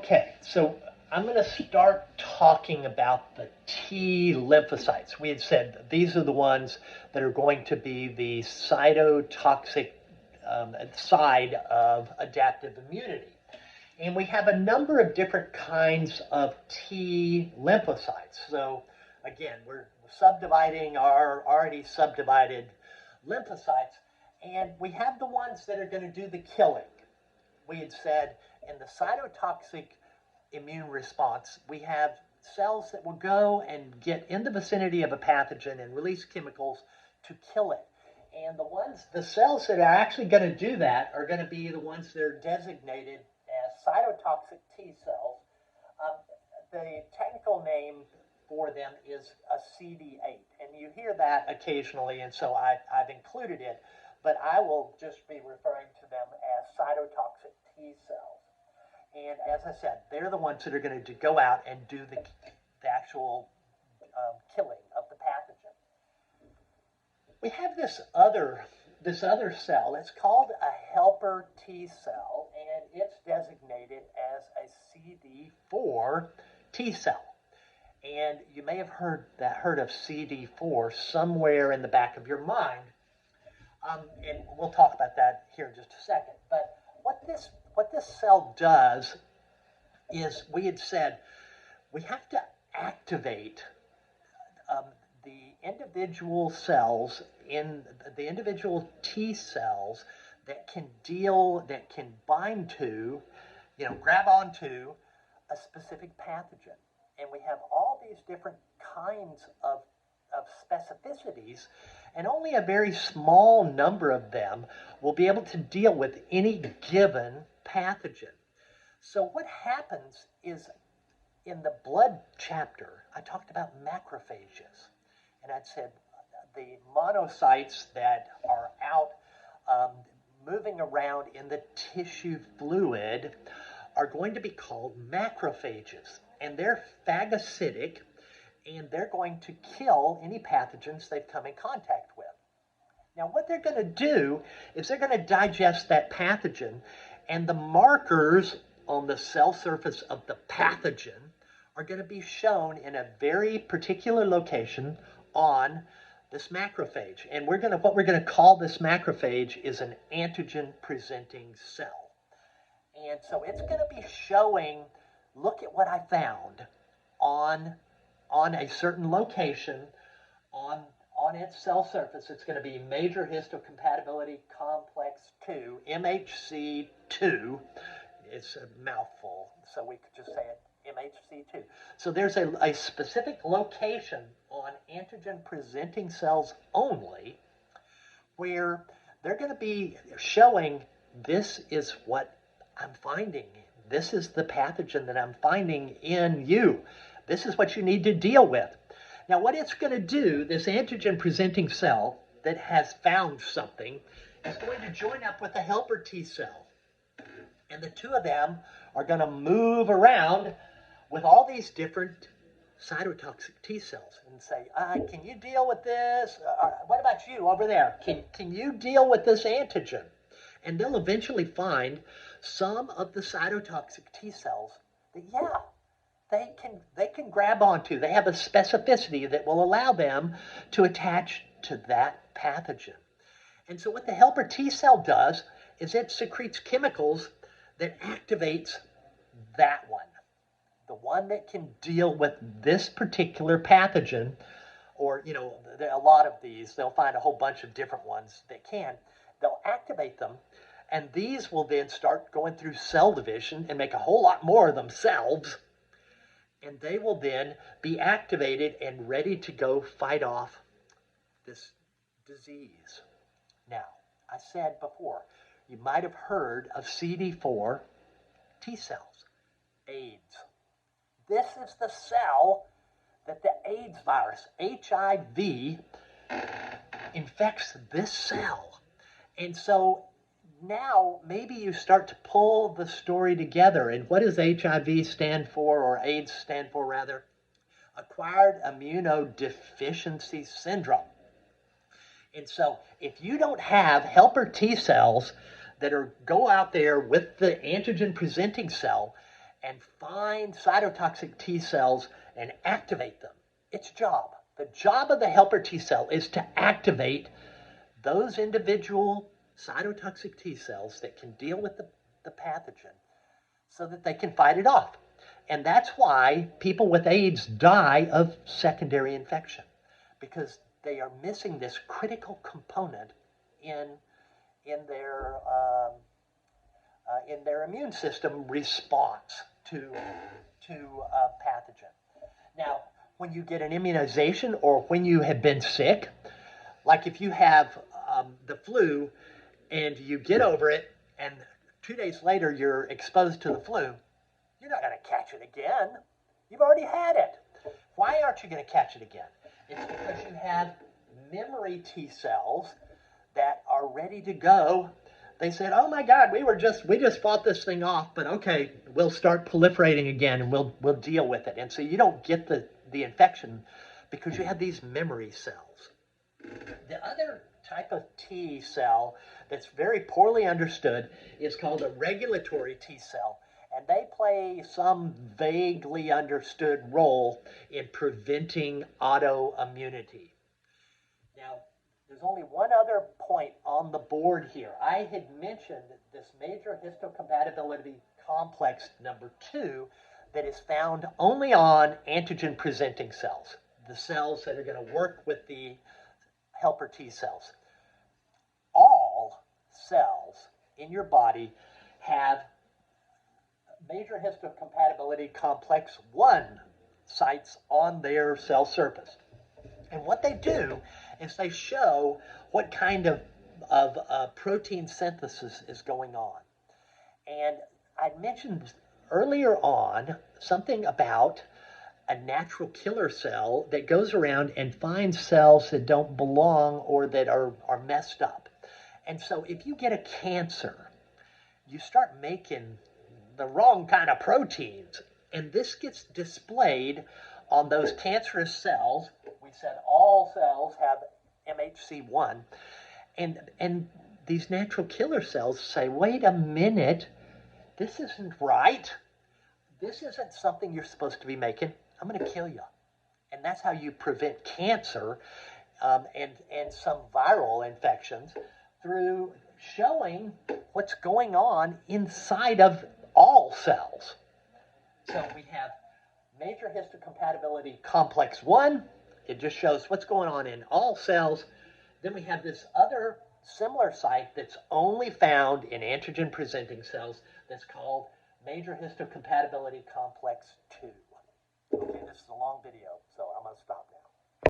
Okay, so I'm going to start talking about the T lymphocytes. We had said these are the ones that are going to be the cytotoxic side of adaptive immunity. And we have a number of different kinds of T lymphocytes. So again, we're subdividing our already subdivided lymphocytes, and we have the ones that are going to do the killing. We had said in the cytotoxic immune response, we have cells that will go and get in the vicinity of a pathogen and release chemicals to kill it. And the cells that are actually going to do that are going to be the ones that are designated as cytotoxic T cells. The technical name for them is a CD8, and you hear that occasionally, and so I've included it, but I will just be referring to them as cytotoxic T cells. And as I said, they're the ones that are going to go out and do the actual killing of the pathogen. We have this other cell. It's called a helper T cell, and it's designated as a CD4 T cell. And you may have heard of CD4 somewhere in the back of your mind. And we'll talk about that here in just a second. But what this cell does is, we had said, we have to activate the individual cells in the individual T cells that can bind to, grab onto a specific pathogen. And we have all these different kinds of specificities, and only a very small number of them will be able to deal with any given pathogen. So what happens is, in the blood chapter, I talked about macrophages, and I'd said the monocytes that are out moving around in the tissue fluid are going to be called macrophages, and they're phagocytic, and they're going to kill any pathogens they've come in contact with. Now, what they're going to do is they're going to digest that pathogen, and the markers on the cell surface of the pathogen are going to be shown in a very particular location on this macrophage. And what we're going to call this macrophage is an antigen-presenting cell. And so it's going to be showing, look at what I found on a certain location on its cell surface. It's going to be major histocompatibility complex 2, MHC2. It's a mouthful, so we could just say it, MHC2. So there's a specific location on antigen-presenting cells only where they're going to be showing, this is what I'm finding. This is the pathogen that I'm finding in you. This is what you need to deal with. Now, what it's going to do, this antigen-presenting cell that has found something, is going to join up with a helper T cell. And the two of them are going to move around with all these different cytotoxic T cells and say, can you deal with this? What about you over there? Can you deal with this antigen? And they'll eventually find some of the cytotoxic T cells that, they can grab onto. They have a specificity that will allow them to attach to that pathogen. And so what the helper T cell does is it secretes chemicals that activates that one, the one that can deal with this particular pathogen. Or, there are a lot of these. They'll find a whole bunch of different ones that can. They'll activate them, and these will then start going through cell division and make a whole lot more of themselves, and they will then be activated and ready to go fight off this disease. Now, I said before, you might have heard of CD4 T cells, AIDS. This is the cell that the AIDS virus, HIV, infects this cell. And so now maybe you start to pull the story together. And what does HIV stand for, or AIDS stand for rather? Acquired immunodeficiency syndrome. And so if you don't have helper T cells that go out there with the antigen presenting cell and find cytotoxic T cells and activate them. Its job. The job of the helper T cell is to activate those individual cytotoxic T cells that can deal with the pathogen so that they can fight it off. And that's why people with AIDS die of secondary infection, because they are missing this critical component in their immune system response to pathogen. Now, when you get an immunization or when you have been sick, like if you have the flu and you get over it and 2 days later you're exposed to the flu, you're not going to catch it again. You've already had it. Why aren't you going to catch it again? It's because you have memory T cells that are ready to go. They said, oh my God, we just fought this thing off, but okay, we'll start proliferating again and we'll deal with it. And so you don't get the infection because you have these memory cells. The other type of T cell that's very poorly understood is called a regulatory T cell, and they play some vaguely understood role in preventing autoimmunity. Now, there's only one other point on the board here. I had mentioned this major histocompatibility complex number 2 that is found only on antigen-presenting cells, the cells that are going to work with the helper T cells. All cells in your body have major histocompatibility complex 1 sites on their cell surface. And what they do is they show what kind of protein synthesis is going on. And I mentioned earlier on something about a natural killer cell that goes around and finds cells that don't belong or that are messed up. And so if you get a cancer, you start making the wrong kind of proteins. And this gets displayed on those cancerous cells. We said all cells have MHC1. And these natural killer cells say, wait a minute, this isn't right. This isn't something you're supposed to be making. I'm going to kill you. And that's how you prevent cancer and some viral infections, through showing what's going on inside of all cells. So we have major histocompatibility complex 1. It just shows what's going on in all cells. Then we have this other similar site that's only found in antigen-presenting cells that's called major histocompatibility complex 2. Okay, this is a long video, so I'm going to stop.